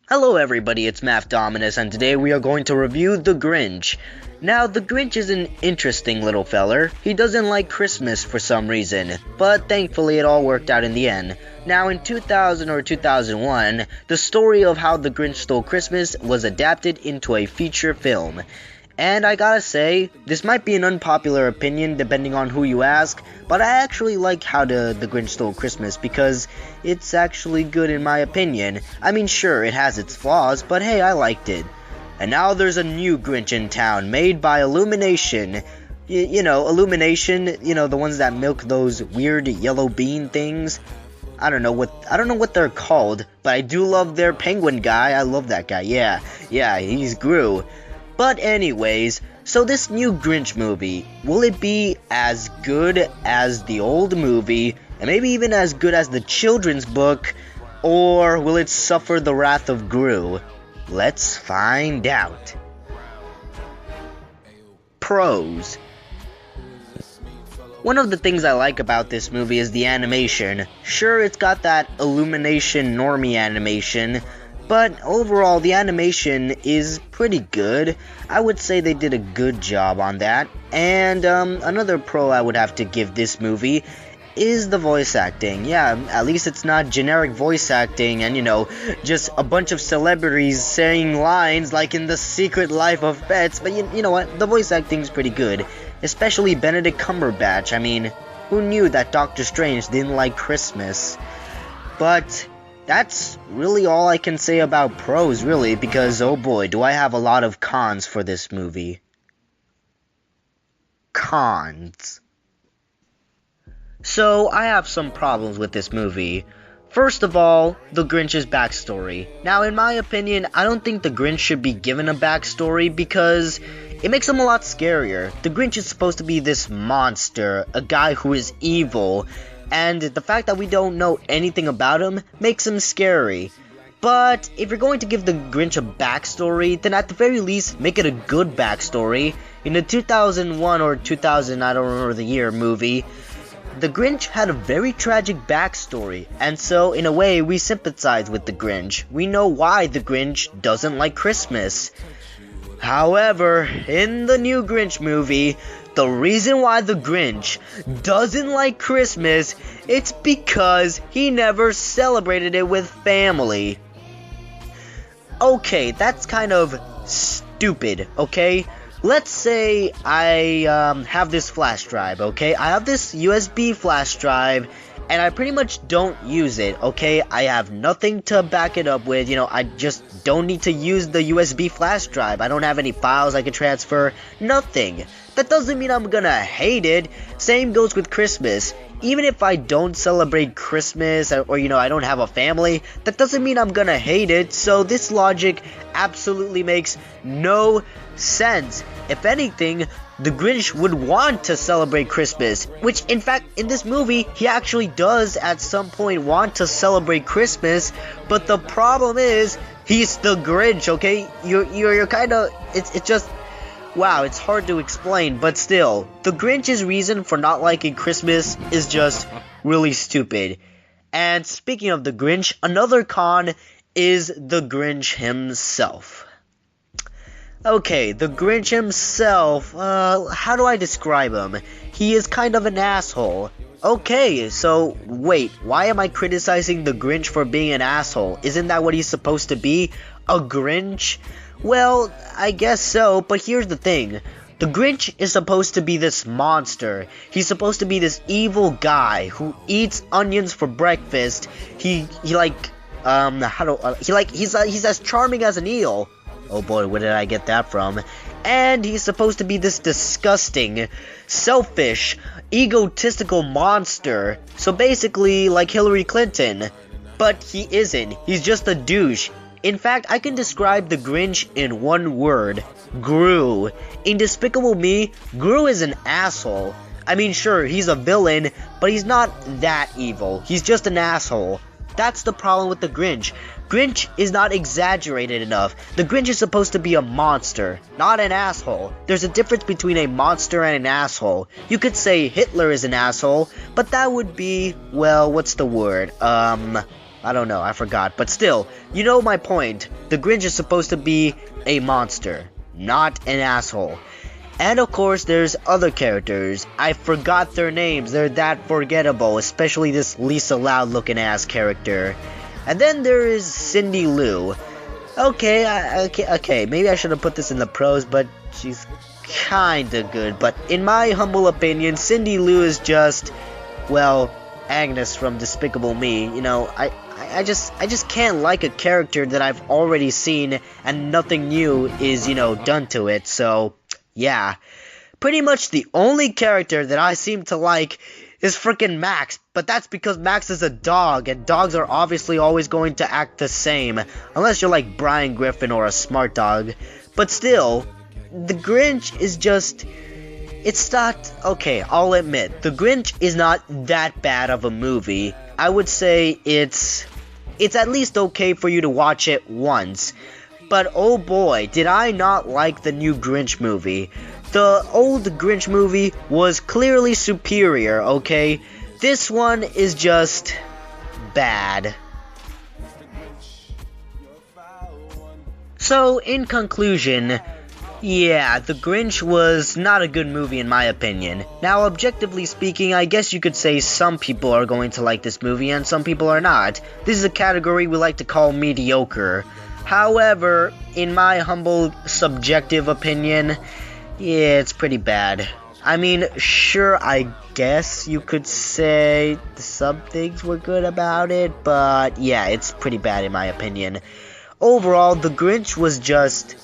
Hello everybody, it's Math Dominus, and today we are going to review The Grinch. Now, The Grinch is an interesting little feller. He doesn't like Christmas for some reason, but thankfully it all worked out in the end. Now, in 2000 or 2001, the story of how The Grinch Stole Christmas was adapted into a feature film. And I gotta say, this might be an unpopular opinion depending on who you ask, but I actually like how The Grinch Stole Christmas because it's actually good in my opinion. I mean, sure, it has its flaws, but hey, I liked it. And now there's a new Grinch in town made by Illumination. Illumination, the ones that milk those weird yellow bean things. I don't know what they're called, but I do love their penguin guy. I love that guy. Yeah, he's Gru. But anyways, so this new Grinch movie, will it be as good as the old movie, and maybe even as good as the children's book, or will it suffer the wrath of Gru? Let's find out. Pros. One of the things I like about this movie is the animation. Sure, it's got that Illumination normie animation, but overall, the animation is pretty good. I would say they did a good job on that. And another pro I would have to give this movie is the voice acting. Yeah, at least it's not generic voice acting and, just a bunch of celebrities saying lines like in The Secret Life of Pets. But you know what? The voice acting's pretty good. Especially Benedict Cumberbatch. I mean, who knew that Doctor Strange didn't like Christmas? But that's really all I can say about pros, really, because oh boy, do I have a lot of cons for this movie. Cons. So, I have some problems with this movie. First of all, the Grinch's backstory. Now, in my opinion, I don't think the Grinch should be given a backstory because it makes him a lot scarier. The Grinch is supposed to be this monster, a guy who is evil, and the fact that we don't know anything about him makes him scary. But if you're going to give the Grinch a backstory, then at the very least, make it a good backstory. In the 2001 or 2000, I don't remember the year, movie, the Grinch had a very tragic backstory, and so in a way we sympathize with the Grinch. We know why the Grinch doesn't like Christmas. However, in the new Grinch movie, the reason why the Grinch doesn't like Christmas, it's because he never celebrated it with family. Okay, that's kind of stupid, okay? Let's say I have this flash drive, okay? I have this USB flash drive, and I pretty much don't use it, okay? I have nothing to back it up with, I just don't need to use the USB flash drive. I don't have any files I can transfer, nothing. That doesn't mean I'm gonna hate it. Same goes with Christmas. Even if I don't celebrate Christmas or I don't have a family, that doesn't mean I'm gonna hate it. So this logic absolutely makes no sense. If anything, the Grinch would want to celebrate Christmas, which in fact in this movie he actually does at some point want to celebrate Christmas, but the problem is he's the Grinch, okay? You're kind of it's just wow, it's hard to explain, but still, the Grinch's reason for not liking Christmas is just really stupid. And speaking of the Grinch, another con is the Grinch himself. Okay, the Grinch himself, how do I describe him? He is kind of an asshole. Okay, so wait, why am I criticizing the Grinch for being an asshole? Isn't that what he's supposed to be? A Grinch? Well, I guess so, but here's the thing. The Grinch is supposed to be this monster. He's supposed to be this evil guy who eats onions for breakfast. He's as charming as an eel. Oh boy, where did I get that from? And he's supposed to be this disgusting, selfish, egotistical monster. So basically, like Hillary Clinton. But he isn't. He's just a douche. In fact, I can describe the Grinch in one word. Gru. In Despicable Me, Gru is an asshole. I mean, sure, he's a villain, but he's not that evil. He's just an asshole. That's the problem with the Grinch. Grinch is not exaggerated enough. The Grinch is supposed to be a monster, not an asshole. There's a difference between a monster and an asshole. You could say Hitler is an asshole, but that would be, well, what's the word? I don't know, I forgot. But still, you know my point. the Grinch is supposed to be a monster, not an asshole. And of course, there's other characters. I forgot their names. They're that forgettable, especially this Lisa Loud looking ass character. And then there is Cindy Lou. Okay, maybe I should have put this in the pros, but she's kinda good. But in my humble opinion, Cindy Lou is just, well, Agnes from Despicable Me. You know, I just can't like a character that I've already seen and nothing new is, done to it. So, yeah. Pretty much the only character that I seem to like is frickin' Max, but that's because Max is a dog, and dogs are obviously always going to act the same, unless you're like Brian Griffin or a smart dog. But still, the Grinch is just, it's not, okay, I'll admit, the Grinch is not that bad of a movie. I would say it's at least okay for you to watch it once. But oh boy, did I not like the new Grinch movie. The old Grinch movie was clearly superior, okay? This one is just bad. So, in conclusion, yeah, The Grinch was not a good movie in my opinion. Now, objectively speaking, I guess you could say some people are going to like this movie and some people are not. This is a category we like to call mediocre. However, in my humble, subjective opinion, yeah, it's pretty bad. I mean, sure, I guess you could say some things were good about it, but yeah, it's pretty bad in my opinion. Overall, The Grinch was just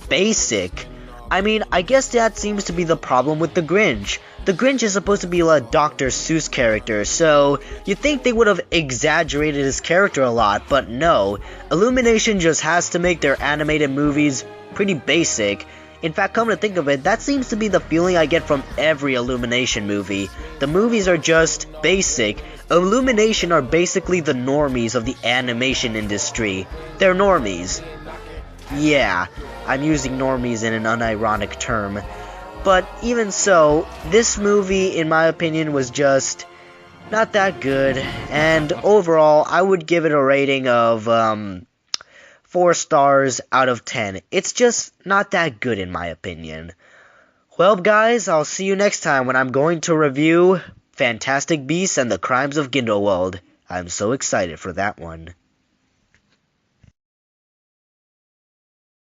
basic. I mean, I guess that seems to be the problem with The Grinch. The Grinch is supposed to be a Dr. Seuss character, so you'd think they would have exaggerated his character a lot, but no. Illumination just has to make their animated movies pretty basic. In fact, come to think of it, that seems to be the feeling I get from every Illumination movie. The movies are just basic. Illumination are basically the normies of the animation industry. They're normies. Yeah, I'm using normies in an unironic term. But even so, this movie, in my opinion, was just not that good. And overall, I would give it a rating of 4 stars out of 10. It's just not that good in my opinion. Well, guys, I'll see you next time when I'm going to review Fantastic Beasts and the Crimes of Grindelwald. I'm so excited for that one.